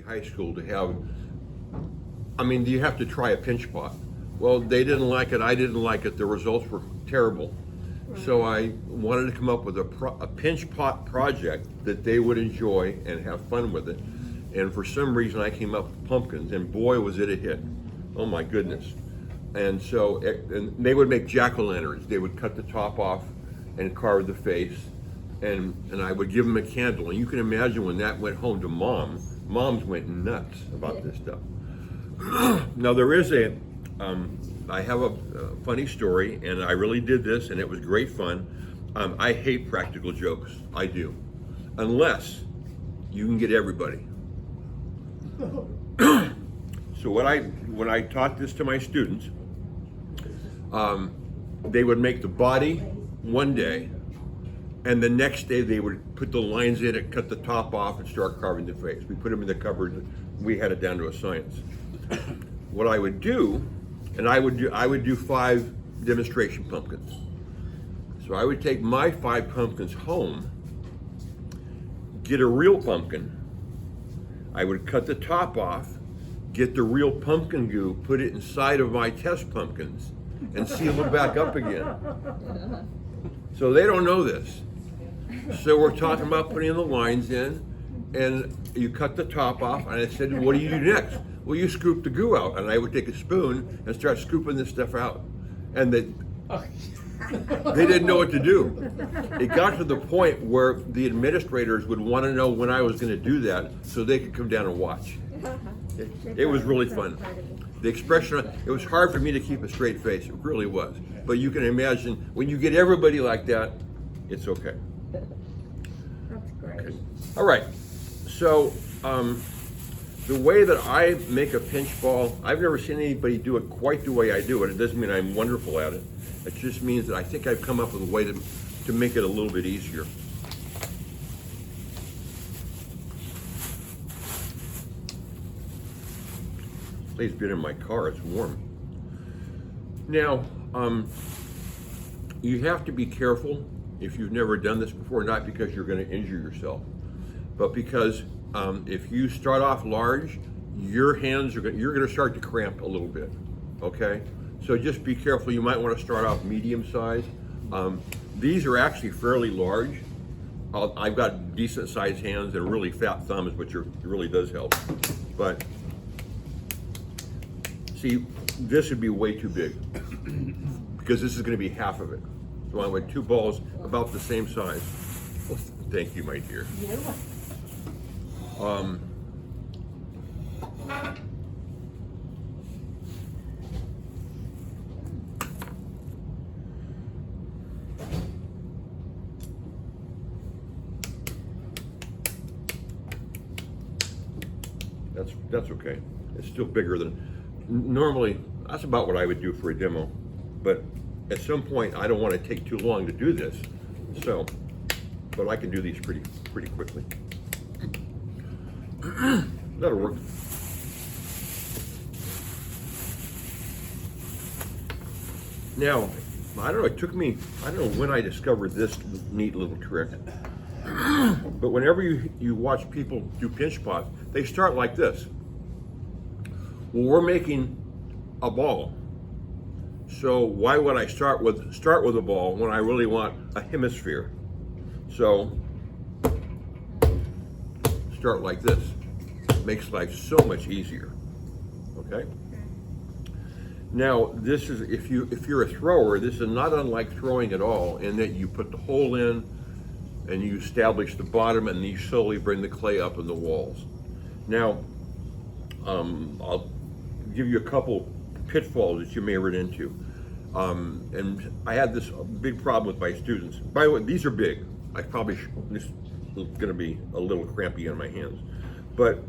high school to have, I mean, you have to try a pinch pot. Well, they didn't like it, I didn't like it, the results were terrible. So I wanted to come up with a pinch pot project that they would enjoy and have fun with it. And for some reason I came up with pumpkins, and boy was it a hit. Oh my goodness. And so and they would make jack-o'-lanterns. They would cut the top off and carve the face, and I would give them a candle. And you can imagine when that went home to moms went nuts about this stuff. Now there is I have a funny story, and I really did this, and it was great fun. I hate practical jokes, I do, unless you can get everybody. So when I taught this to my students, they would make the body one day, and the next day they would put the lines in it, cut the top off, and start carving the face. We put them in the cupboard. We had it down to a science. What I would do, and I would do 5 demonstration pumpkins. So I would take my 5 pumpkins home, get a real pumpkin. I would cut the top off, get the real pumpkin goo, put it inside of my test pumpkins, and seal them back up again. So they don't know this. So we're talking about putting the lines in, and you cut the top off, and I said, what do you do next? Well, you scoop the goo out. And I would take a spoon and start scooping this stuff out. And they didn't know what to do. It got to the point where the administrators would want to know when I was going to do that so they could come down and watch. It was really fun. The expression, it was hard for me to keep a straight face, it really was. But you can imagine, when you get everybody like that, it's okay. That's great. Okay. All right, so the way that I make a pinch ball, I've never seen anybody do it quite the way I do it. It doesn't mean I'm wonderful at it. It just means that I think I've come up with a way to make it a little bit easier. Please be in my car, it's warm. Now, you have to be careful if you've never done this before, not because you're going to injure yourself, but because if you start off large, your hands you're going to start to cramp a little bit, okay? So just be careful. You might want to start off medium size. These are actually fairly large. I've got decent sized hands and really fat thumbs, which really does help. But see, this would be way too big because this is going to be half of it. So I want 2 balls about the same size. Oh, thank you, my dear. That's okay. It's still bigger than normally. That's about what I would do for a demo, but at some point I don't want to take too long to do this. So, but I can do these pretty quickly. That'll work. Now, I don't know, it took me, I don't know when I discovered this neat little trick, but whenever you watch people do pinch pots, they start like this. Well, we're making a ball. So why would I start with a ball when I really want a hemisphere? So start like this. Makes life so much easier. Okay? Now, this is if you're a thrower, this is not unlike throwing at all, in that you put the hole in and you establish the bottom, and then you slowly bring the clay up in the walls. Now, I'll give you a couple pitfalls that you may run into. And I had this big problem with my students. By the way, these are big. This is going to be a little crampy on my hands. But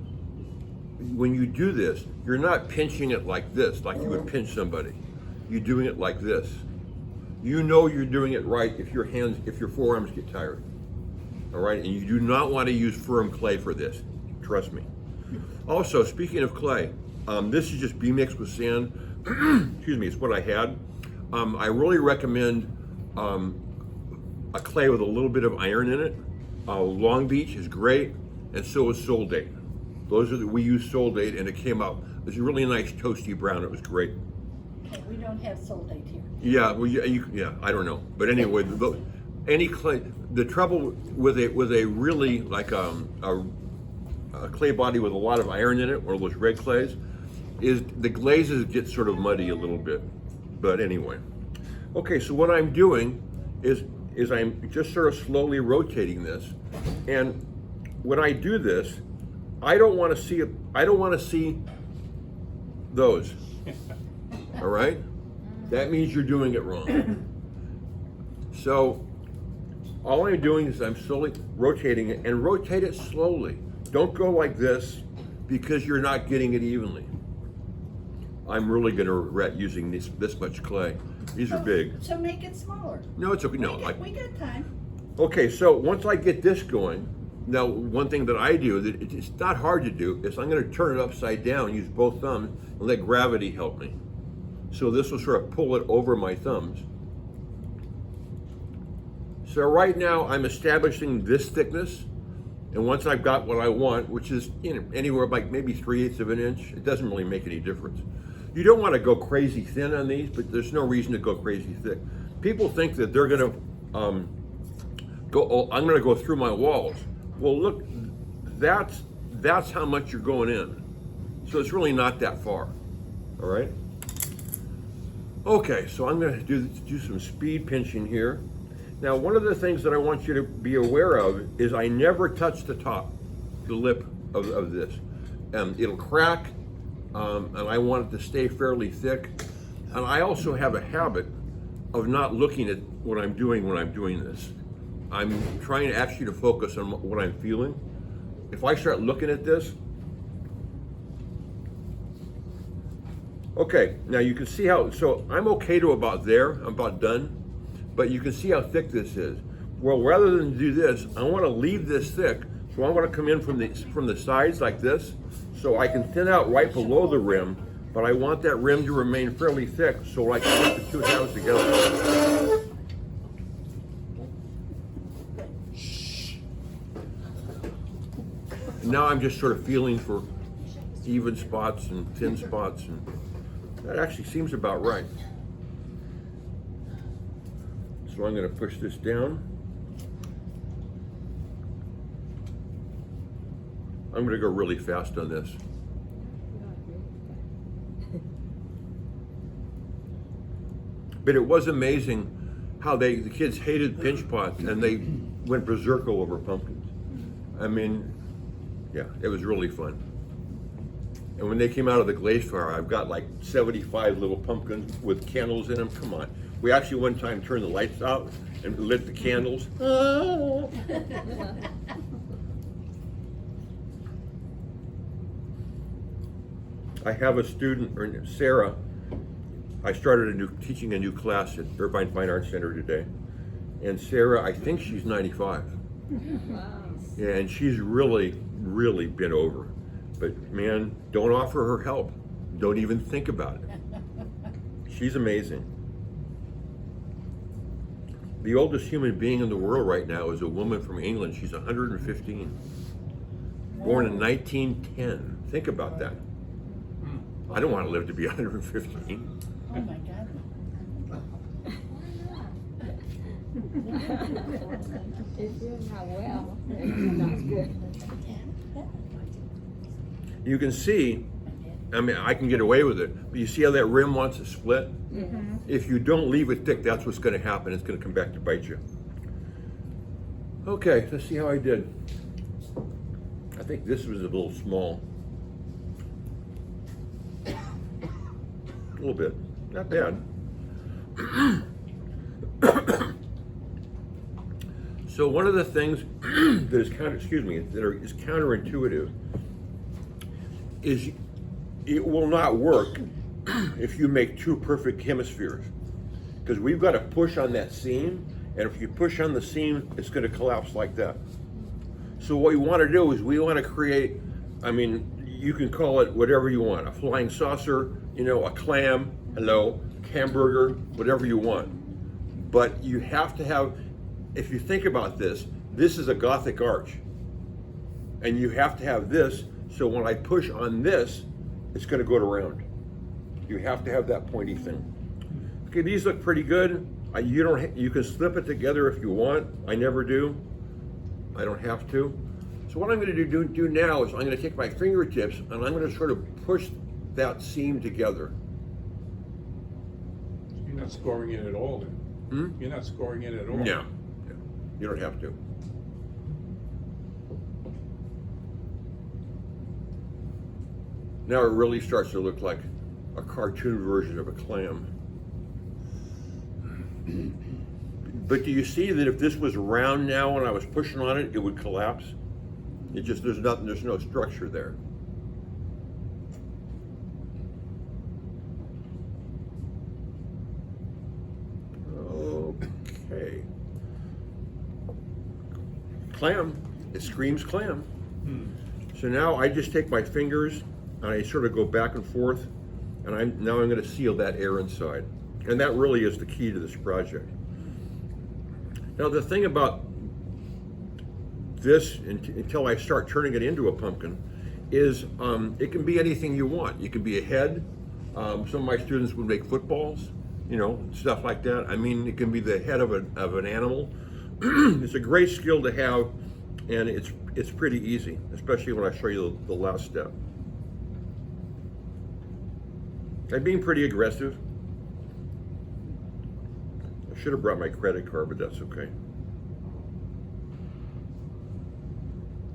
when you do this, you're not pinching it like this, like you would pinch somebody. You're doing it like this. You know you're doing it right if your forearms get tired. All right, and you do not want to use firm clay for this. Trust me. Also, speaking of clay, this is just B-mix with sand. Excuse me, it's what I had. I really recommend a clay with a little bit of iron in it. Long Beach is great, and so is Soul Date. Those are we use Soldate, and it came out. It was a really nice toasty brown. It was great. Okay, we don't have Soldate here. Yeah, well, yeah, I don't know, but anyway, any clay. The trouble with a really like a clay body with a lot of iron in it, or those red clays, is the glazes get sort of muddy a little bit. But anyway, okay. So what I'm doing is I'm just sort of slowly rotating this, and when I do this, I don't want to see it. I don't want to see those. All right? That means you're doing it wrong. So all I'm doing is I'm slowly rotating it, and rotate it slowly. Don't go like this because you're not getting it evenly. I'm really going to regret using this much clay. These are big. So make it smaller. No, it's okay. No, We got time. okay, so once I get this going, now one thing that I do that it's not hard to do is I'm going to turn it upside down, use both thumbs, and let gravity help me. So this will sort of pull it over my thumbs. So right now I'm establishing this thickness, and once I've got what I want, which is anywhere like maybe 3/8 of an inch, it doesn't really make any difference. You don't want to go crazy thin on these, but there's no reason to go crazy thick. People think that they're going to I'm going to go through my walls. Well, look, that's how much you're going in. So it's really not that far. All right. Okay, so I'm going to do some speed pinching here. Now, one of the things that I want you to be aware of is I never touch the top, the lip of this. It'll crack, and I want it to stay fairly thick. And I also have a habit of not looking at what I'm doing when I'm doing this. I'm trying actually to focus on what I'm feeling. If I start looking at this, okay, now you can see how, so I'm okay to about there, I'm about done, but you can see how thick this is. Well, rather than do this, I want to leave this thick, so I want to come in from the sides like this, so I can thin out right below the rim, but I want that rim to remain fairly thick, so I can put the two halves together. Now I'm just sort of feeling for even spots and thin spots, and that actually seems about right. So I'm going to push this down. I'm going to go really fast on this. But it was amazing how the kids hated pinch pots and they went berserk over pumpkins. I mean, yeah, it was really fun. And when they came out of the glaze fire, I've got like 75 little pumpkins with candles in them. Come on. We actually one time turned the lights out and lit the candles. I have a student, Sarah. I started teaching a new class at Irvine Fine Arts Center today. And Sarah, I think she's 95. Wow. Yeah, and she's really been over. But man, don't offer her help. Don't even think about it. She's amazing. The oldest human being in the world right now is a woman from England. She's 115. Born in 1910. Think about that. I don't want to live to be 115. Oh my God. It's doing not well. That's good. You can see, I mean, I can get away with it, but you see how that rim wants to split? Mm-hmm. If you don't leave it thick, that's what's going to happen. It's going to come back to bite you. Okay, let's see how I did. I think this was a little small. A little bit, not bad. So one of the things that is is counterintuitive is it will not work if you make two perfect hemispheres, because we've got to push on that seam, and if you push on the seam, it's going to collapse like that. So what we want to do is we want to create, I mean, you can call it whatever you want, a flying saucer, a clam, hamburger, whatever you want. But you have to have, if you think about this, this is a Gothic arch. And you have to have this So when I push on this, it's going to go around. You have to have that pointy thing. Okay, these look pretty good. You can slip it together if you want. I never do. I don't have to. So what I'm going to do now is I'm going to take my fingertips and I'm going to sort of push that seam together. You're not scoring it at all then? You're not scoring it at all? No, you don't have to. Now it really starts to look like a cartoon version of a clam. But do you see that if this was round now when I was pushing on it, it would collapse? There's no structure there. Okay. Clam, it screams clam. So now I just take my fingers and I sort of go back and forth, and I'm going to seal that air inside. And that really is the key to this project. Now the thing about this, until I start turning it into a pumpkin, is it can be anything you want. It can be a head. Some of my students would make footballs, stuff like that. I mean, it can be the head of an animal. It's a great skill to have, and it's pretty easy, especially when I show you the last step. I'm being pretty aggressive. I should have brought my credit card, but that's okay.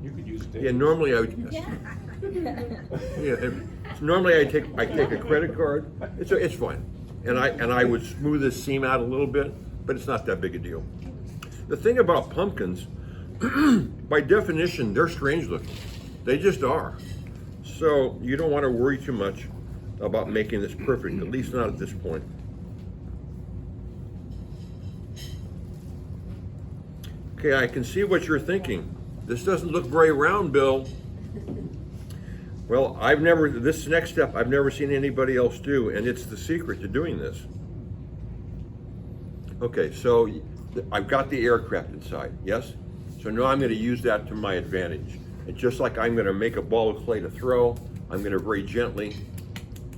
You could use Dave's. Yeah, normally I would. Yeah, normally I take a credit card. It's fine, and I would smooth this seam out a little bit, but it's not that big a deal. The thing about pumpkins, by definition, they're strange looking. They just are. So you don't want to worry too much about making this perfect, at least not at this point. Okay, I can see what you're thinking. This doesn't look very round, Bill. Well, this next step, I've never seen anybody else do, and it's the secret to doing this. Okay, so I've got the aircraft inside, yes? So now I'm going to use that to my advantage. And just like I'm going to make a ball of clay to throw, I'm going to very gently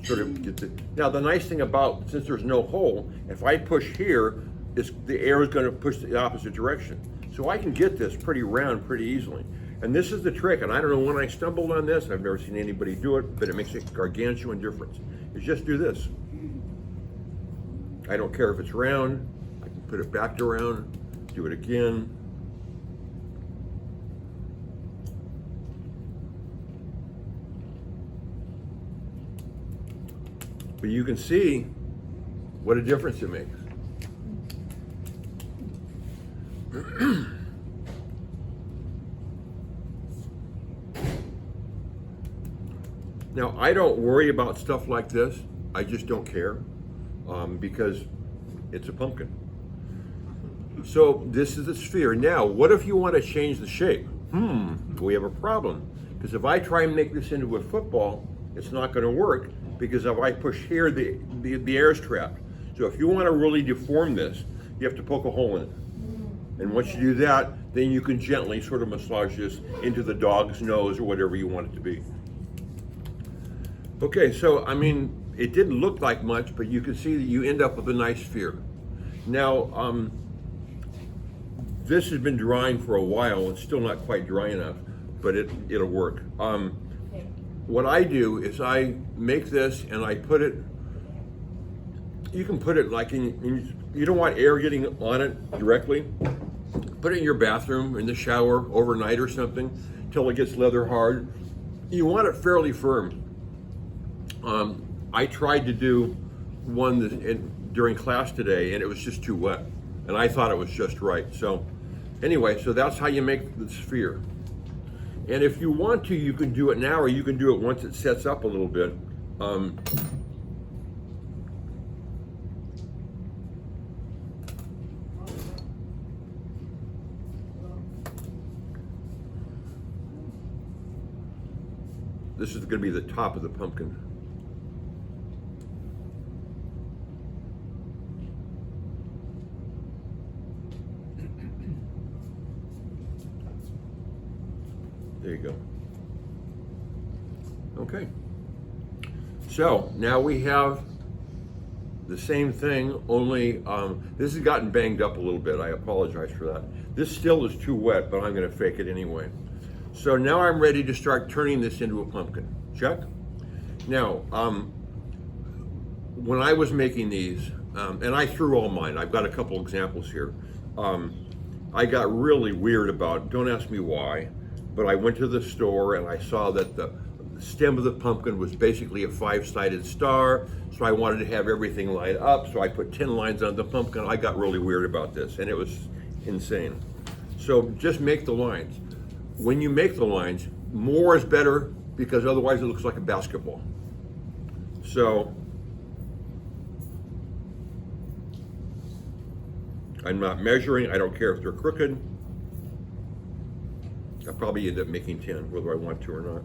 sort of get the... Now the nice thing about, since there's no hole, if I push here, the air is going to push the opposite direction. So I can get this pretty round pretty easily. And this is the trick, and I don't know when I stumbled on this, I've never seen anybody do it, but it makes a gargantuan difference. Is just do this. I don't care if it's round, I can put it back around, do it again. But you can see what a difference it makes. Now, I don't worry about stuff like this. I just don't care because it's a pumpkin. So this is a sphere. Now, what if you want to change the shape? We have a problem. Because if I try and make this into a football, it's not going to work, because if I push here, the air is trapped. So if you want to really deform this, you have to poke a hole in it. And once you do that, then you can gently sort of massage this into the dog's nose or whatever you want it to be. Okay, so I mean, it didn't look like much, but you can see that you end up with a nice sphere. Now, this has been drying for a while. It's still not quite dry enough, but it'll work. What I do is I make this and I put it, you can put it like you don't want air getting on it directly. Put it in your bathroom, in the shower, overnight or something, till it gets leather hard. You want it fairly firm. I tried to do one during class today, and it was just too wet, and I thought it was just right. So anyway, so that's how you make the sphere. And if you want to, you can do it now, or you can do it once it sets up a little bit. This is going to be the top of the pumpkin. There you go. Okay. So now we have the same thing, only this has gotten banged up a little bit. I apologize for that. This still is too wet, but I'm going to fake it anyway. So now I'm ready to start turning this into a pumpkin. Check. Now, when I was making these, and I threw all mine, I've got a couple examples here. I got really weird about, don't ask me why, but I went to the store and I saw that the stem of the pumpkin was basically a 5-sided star, so I wanted to have everything lined up, so I put 10 lines on the pumpkin. I got really weird about this, and it was insane. So just make the lines. When you make the lines, more is better, because otherwise it looks like a basketball. So I'm not measuring, I don't care if they're crooked. I'll probably end up making 10, whether I want to or not.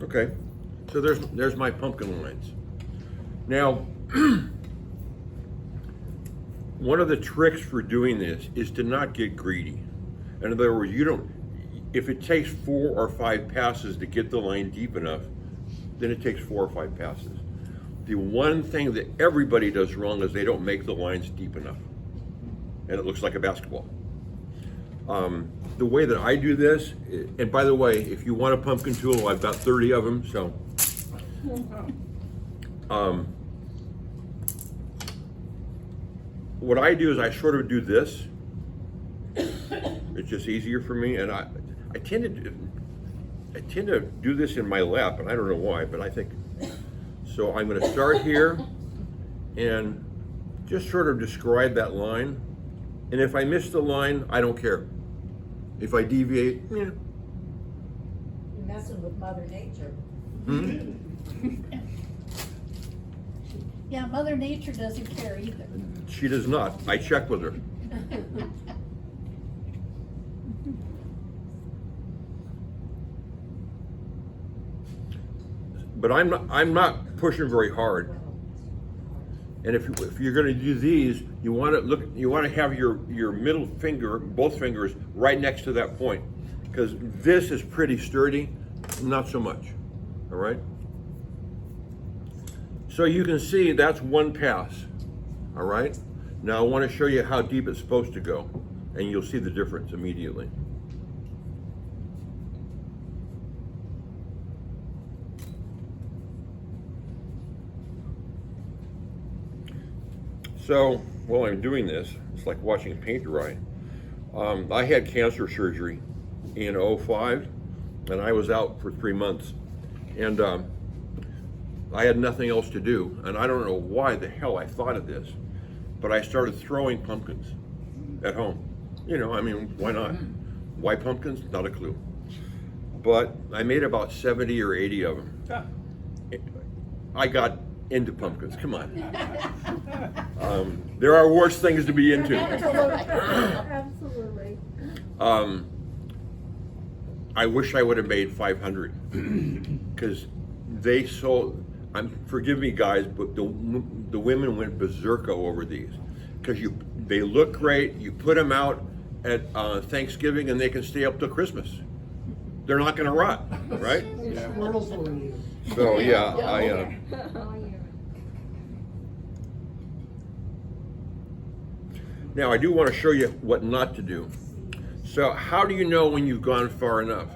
Okay, so there's my pumpkin lines. Now, one of the tricks for doing this is to not get greedy. In other words, if it takes 4 or 5 passes to get the line deep enough, then it takes 4 or 5 passes. The one thing that everybody does wrong is they don't make the lines deep enough, and it looks like a basketball. The way that I do this, and by the way, if you want a pumpkin tool, I've got 30 of them, so. What I do is I sort of do this. It's just easier for me, and I tend to do this in my lap, and I don't know why, but I think, so I'm gonna start here and just sort of describe that line. And if I miss the line, I don't care. If I deviate, yeah. You're messing with Mother Nature. Yeah, Mother Nature doesn't care either. She does not. I check with her. But I'm not pushing very hard. And if you're going to do these, you want to have your middle finger, both fingers, right next to that point, because this is pretty sturdy, not so much. All right. So you can see that's one pass. All right. Now I want to show you how deep it's supposed to go, and you'll see the difference immediately. So while I'm doing this, it's like watching paint dry. I had cancer surgery in 2005, and I was out for 3 months. And I had nothing else to do. And I don't know why the hell I thought of this, but I started throwing pumpkins at home. You know, I mean, why not? Why pumpkins? Not a clue. But I made about 70 or 80 of them. I got into pumpkins, come on. There are worse things to be into. Absolutely. I wish I would have made 500, because they sold, forgive me guys, but the women went berserk over these, because they look great, you put them out at Thanksgiving and they can stay up till Christmas. They're not gonna rot, right? Squirrels will eat 'em. So yeah, Oh, yeah. Now I do want to show you what not to do. So how do you know when you've gone far enough?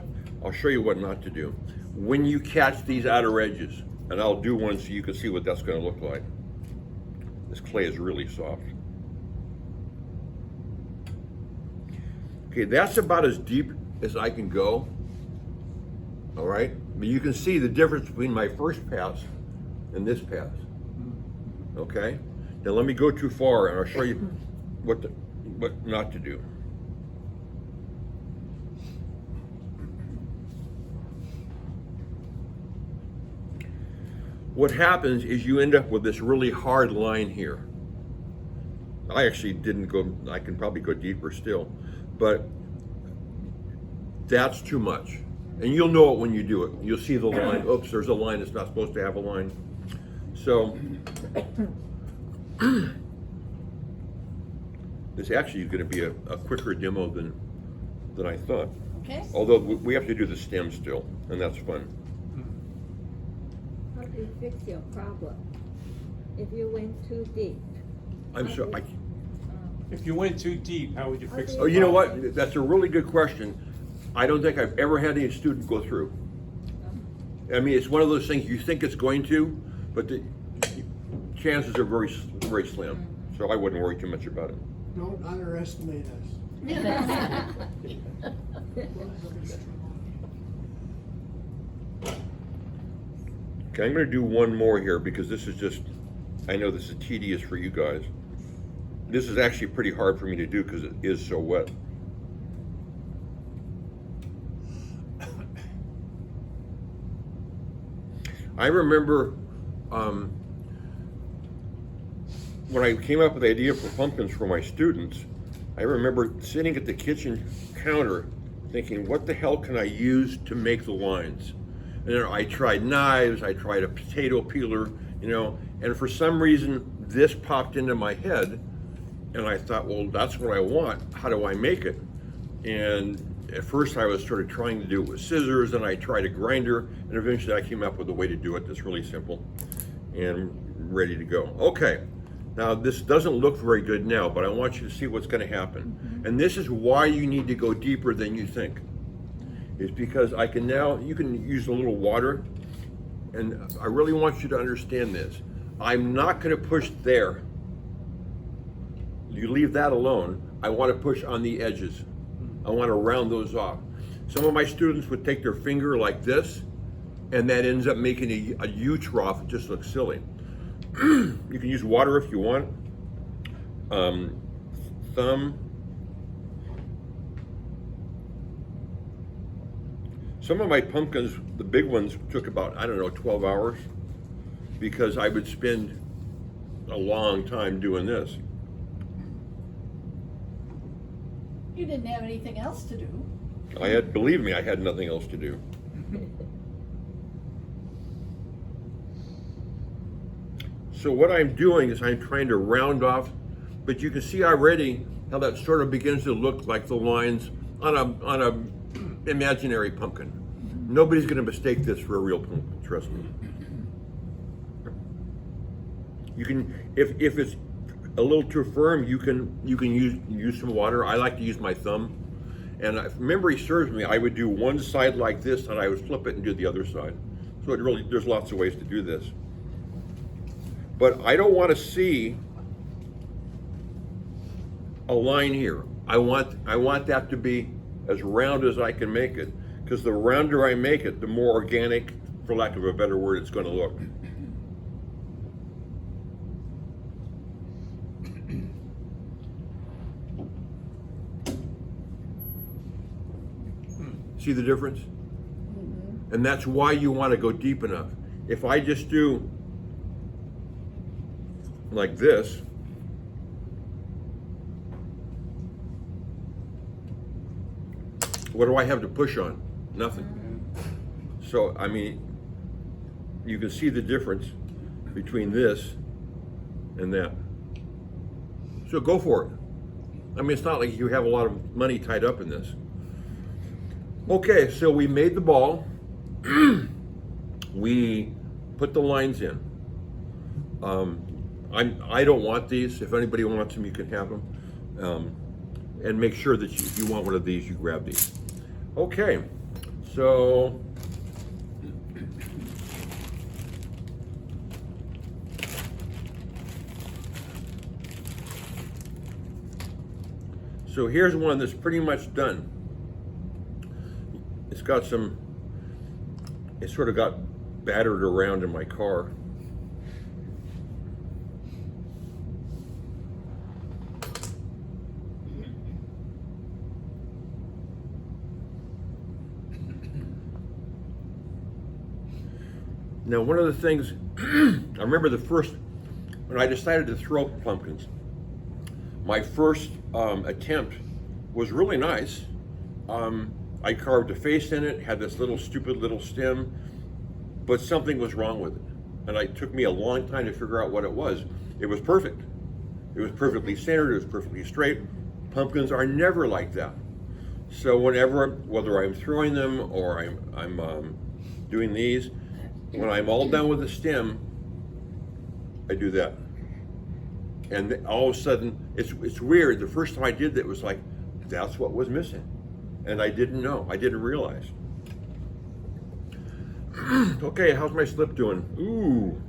I'll show you what not to do. When you catch these outer edges, and I'll do one so you can see what that's going to look like. This clay is really soft. Okay, that's about as deep as I can go. All right, but you can see the difference between my first pass and this pass. Okay, now let me go too far and I'll show you what not to do. What happens is you end up with this really hard line here. I actually didn't go, I can probably go deeper still, but that's too much. And you'll know it when you do it. You'll see the line, oops, there's a line that's not supposed to have a line. So this actually is going to be a quicker demo than I thought. Okay. Although we have to do the stem still, and that's fun. How do you fix your problem? If you went too deep. I'm sorry. If you went too deep, how would you fix it? Oh, you know what? That's a really good question. I don't think I've ever had any student go through. I mean, it's one of those things you think it's going to, but the chances are very, very slim. So I wouldn't worry too much about it. Don't underestimate us. Okay, I'm going to do one more here because this is just, I know this is tedious for you guys. This is actually pretty hard for me to do because it is so wet. I remember when I came up with the idea for pumpkins for my students, I remember sitting at the kitchen counter thinking, what the hell can I use to make the lines? And then I tried knives, I tried a potato peeler, you know, and for some reason this popped into my head and I thought, well, that's what I want. How do I make it? And at first I was sort of trying to do it with scissors, and I tried a grinder, and eventually I came up with a way to do it that's really simple and ready to go. Okay, now this doesn't look very good now, but I want you to see what's going to happen. And this is why you need to go deeper than you think. Is because I can now, you can use a little water, and I really want you to understand this. I'm not going to push there. You leave that alone. I want to push on the edges. I want to round those off. Some of my students would take their finger like this, and that ends up making a U trough. It just looks silly. You can use water if you want. Thumb. Some of my pumpkins, the big ones, took about, I don't know, 12 hours because I would spend a long time doing this. You didn't have anything else to do. I had, believe me, I had nothing else to do. So what I'm doing is I'm trying to round off, but you can see already how that sort of begins to look like the lines on a imaginary pumpkin. Nobody's going to mistake this for a real pumpkin, trust me. You can, if it's a little too firm, you can use some water. I like to use my thumb, and if memory serves me, I would do one side like this, and I would flip it and do the other side. So it really, there's lots of ways to do this. But I don't want to see a line here. I want that to be as round as I can make it, because the rounder I make it, the more organic, for lack of a better word, it's going to look. See the difference? And that's why you want to go deep enough. If I just do like this, what do I have to push on? Nothing. So, I mean, you can see the difference between this and that. So go for it. I mean, it's not like you have a lot of money tied up in this. Okay, so we made the ball. We put the lines in. I don't want these. If anybody wants them, you can have them. And make sure that if you want one of these, you grab these. Okay, so here's one that's pretty much done. It's got some, it sort of got battered around in my car. Now, one of the things, I remember the first, when I decided to throw pumpkins, my first attempt was really nice. I carved a face in it, had this little stupid little stem, but something was wrong with it. and it took me a long time to figure out what it was. It was perfect. It was perfectly centered, it was perfectly straight. Pumpkins are never like that. So whenever, whether I'm throwing them or I'm doing these, when I'm all done with the stem, I do that. And all of a sudden, it's weird. The first time I did that, it was like, that's what was missing. And I didn't know, I didn't realize. Okay, how's my slip doing? Ooh,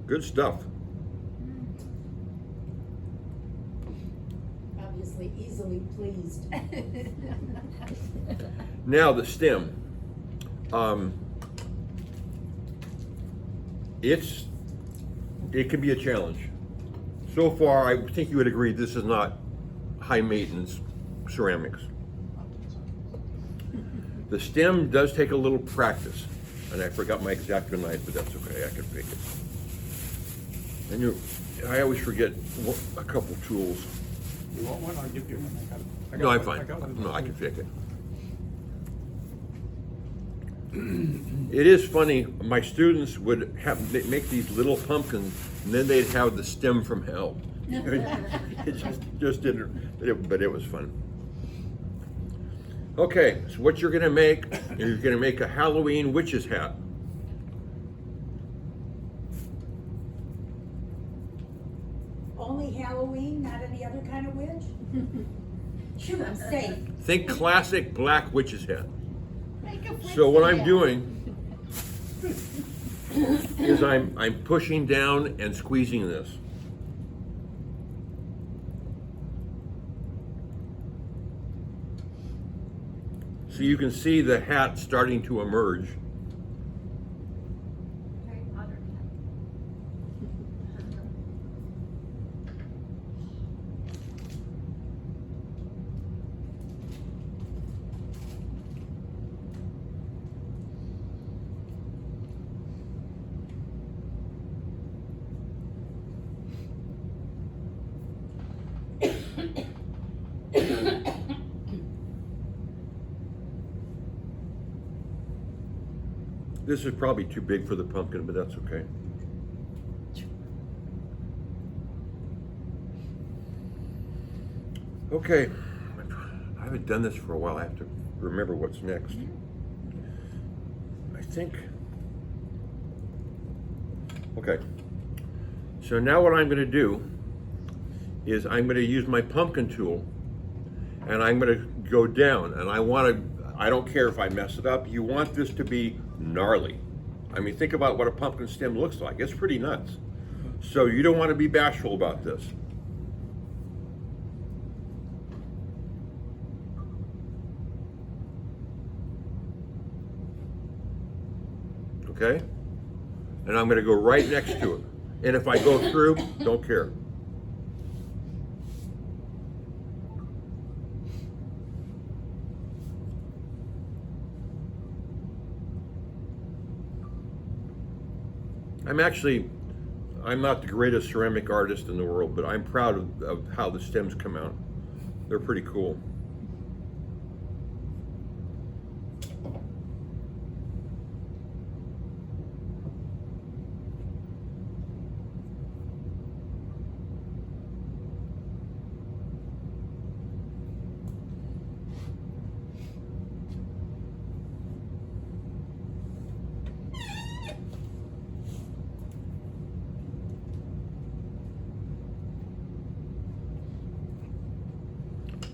good stuff. Obviously easily pleased. Now the stem. It can be a challenge. So far, I think you would agree this is not high maintenance ceramics. The stem does take a little practice, and I forgot my X-Acto knife, but that's okay, I can fake it. And I always forget a couple tools. You want one? I'll give you one. No, I'm one. fine. No, I can fake it. It is funny, my students would make these little pumpkins, and then they'd have the stem from hell. It just didn't, but it was fun. Okay, so what you're gonna make, you're gonna make a Halloween witch's hat. Only Halloween, not any other kind of witch? Shoot, I'm safe. Think classic black witch's hat. Make a So what I'm hat. doing is I'm pushing down and squeezing this. So you can see the hat starting to emerge. Very modern. This is probably too big for the pumpkin, but that's okay. Okay, I haven't done this for a while. I have to remember what's next. I think. Okay, so now what I'm going to do is I'm going to use my pumpkin tool, and I'm going to go down, and I don't care if I mess it up. You want this to be gnarly. I mean, think about what a pumpkin stem looks like. It's pretty nuts. So you don't want to be bashful about this. Okay? And I'm going to go right next to it. And if I go through, don't care. I'm not the greatest ceramic artist in the world, but I'm proud of how the stems come out. They're pretty cool.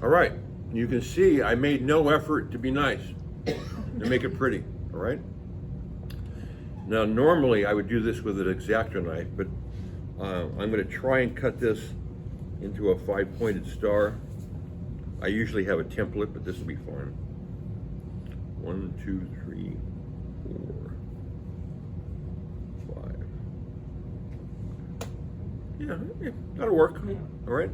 All right, you can see I made no effort to be nice, to make it pretty, all right? Now, normally I would do this with an X-Acto knife, but I'm gonna try and cut this into a 5-pointed star. I usually have a template, but this will be fine. 1, 2, 3, 4, 5. Yeah, that'll work, all right?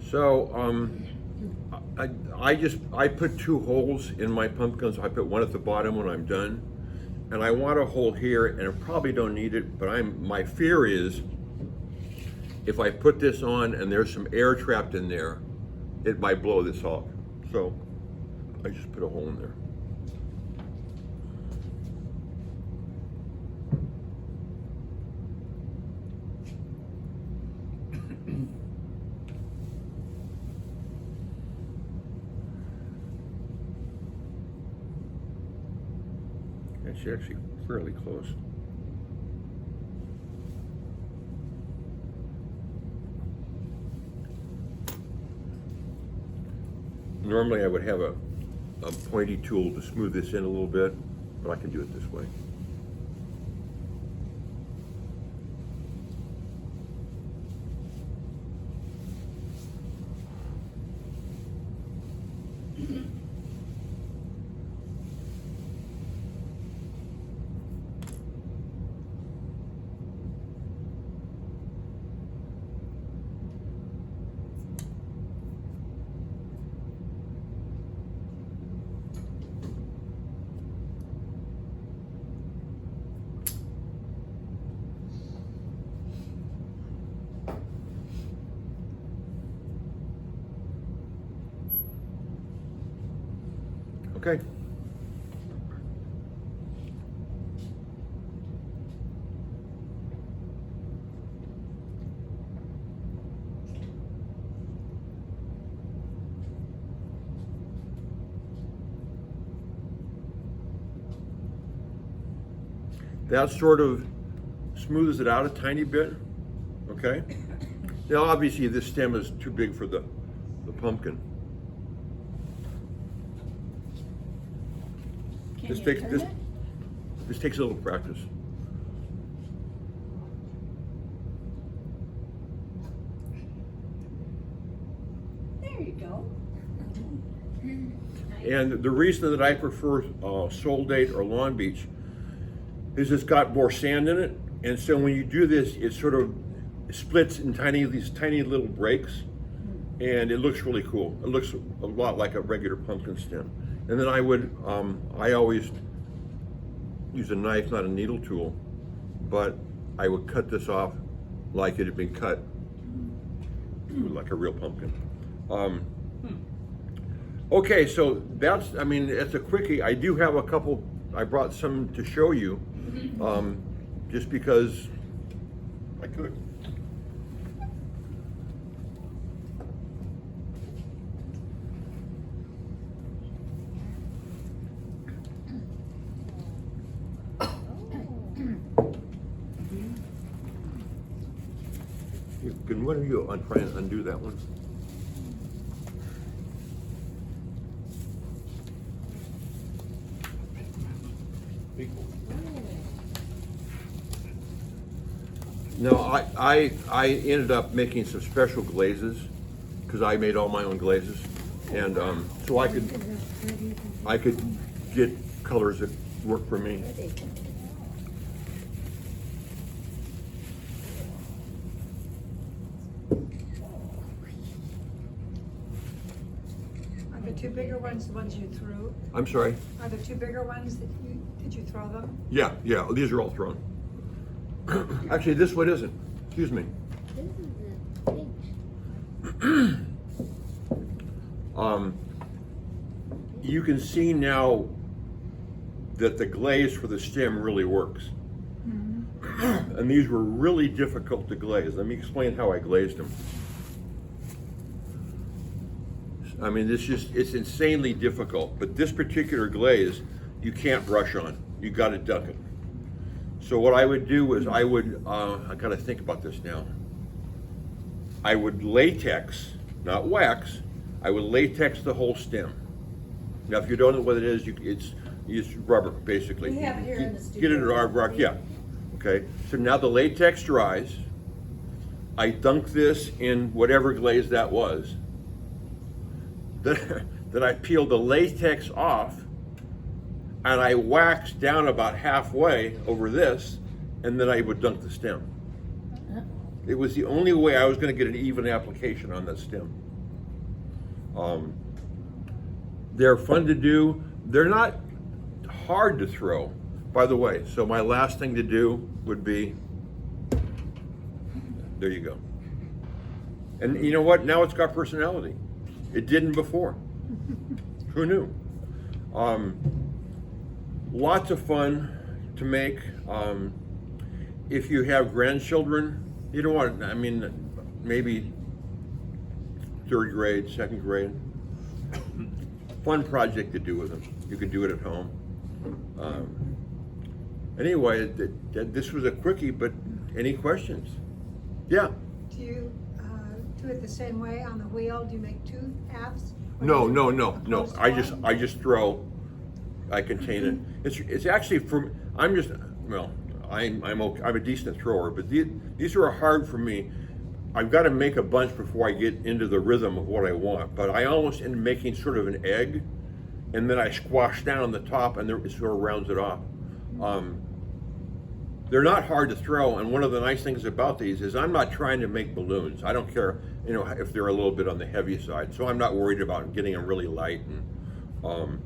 So I put 2 holes in my pumpkins. I put one at the bottom when I'm done, and I want a hole here, and I probably don't need it, but my fear is if I put this on and there's some air trapped in there, it might blow this off. So I just put a hole in there. It's actually fairly close. Normally I would have a pointy tool to smooth this in a little bit, but I can do it this way. Okay. That sort of smooths it out a tiny bit, okay? Now obviously this stem is too big for the pumpkin. Can This you takes turn this it? this takes a little practice. There you go. And the reason that I prefer Soul Date or Long Beach is it's got more sand in it, and so when you do this, it sort of splits in these tiny little breaks, and it looks really cool. It looks a lot like a regular pumpkin stem. And then I always use a knife, not a needle tool, but I would cut this off like it had been cut, like a real pumpkin. Okay, so it's a quickie. I do have a couple, I brought some to show you, just because I could. Can one of you try and undo that one? No, I ended up making some special glazes because I made all my own glazes, and so I could get colors that work for me. Are the 2 bigger ones the ones you threw? I'm sorry. Are the 2 bigger ones did you throw them? Yeah, these are all thrown. Actually, this one isn't. Excuse me. This is a pinch. You can see now that the glaze for the stem really works. And these were really difficult to glaze. Let me explain how I glazed them. I mean, it's insanely difficult, but this particular glaze, you can't brush on. You gotta duck it. So what I would do is I gotta think about this now. I would latex, not wax, I would latex the whole stem. Now, if you don't know what it is, it's rubber, basically. We have it here in the Get it studio. at our rock, yeah. Okay, so now the latex dries. I dunk this in whatever glaze that was. Then I peeled the latex off, and I waxed down about halfway over this, and then I would dunk the stem. It was the only way I was going to get an even application on that stem. They're fun to do. They're not hard to throw, by the way. So my last thing to do would be, there you go. And you know what? Now it's got personality. It didn't before. Who knew? Lots of fun to make. If you have grandchildren, you don't want, I mean, maybe third grade, second grade. Fun project to do with them. You could do it at home. Anyway, this was a quickie, but any questions? Yeah. Do you do it the same way on the wheel? Do you make two halves? Or No, do no, you no, no. post I one? just throw. I contain it. It's actually from. I'm just well. I'm okay. I'm a decent thrower, but these are hard for me. I've got to make a bunch before I get into the rhythm of what I want. But I almost end up making sort of an egg, and then I squash down the top, and it sort of rounds it off. They're not hard to throw, and one of the nice things about these is I'm not trying to make balloons. I don't care, you know, if they're a little bit on the heavy side. So I'm not worried about getting them really light. And,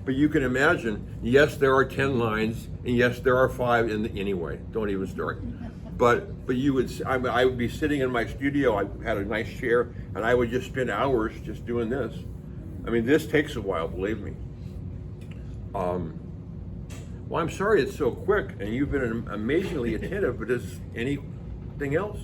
but you can imagine, yes, there are 10 lines, and yes, there are 5 anyway. Don't even start. But you would, I would be sitting in my studio. I had a nice chair, and I would just spend hours just doing this. I mean, this takes a while, believe me. Well, I'm sorry it's so quick, and you've been amazingly attentive, but is anything else?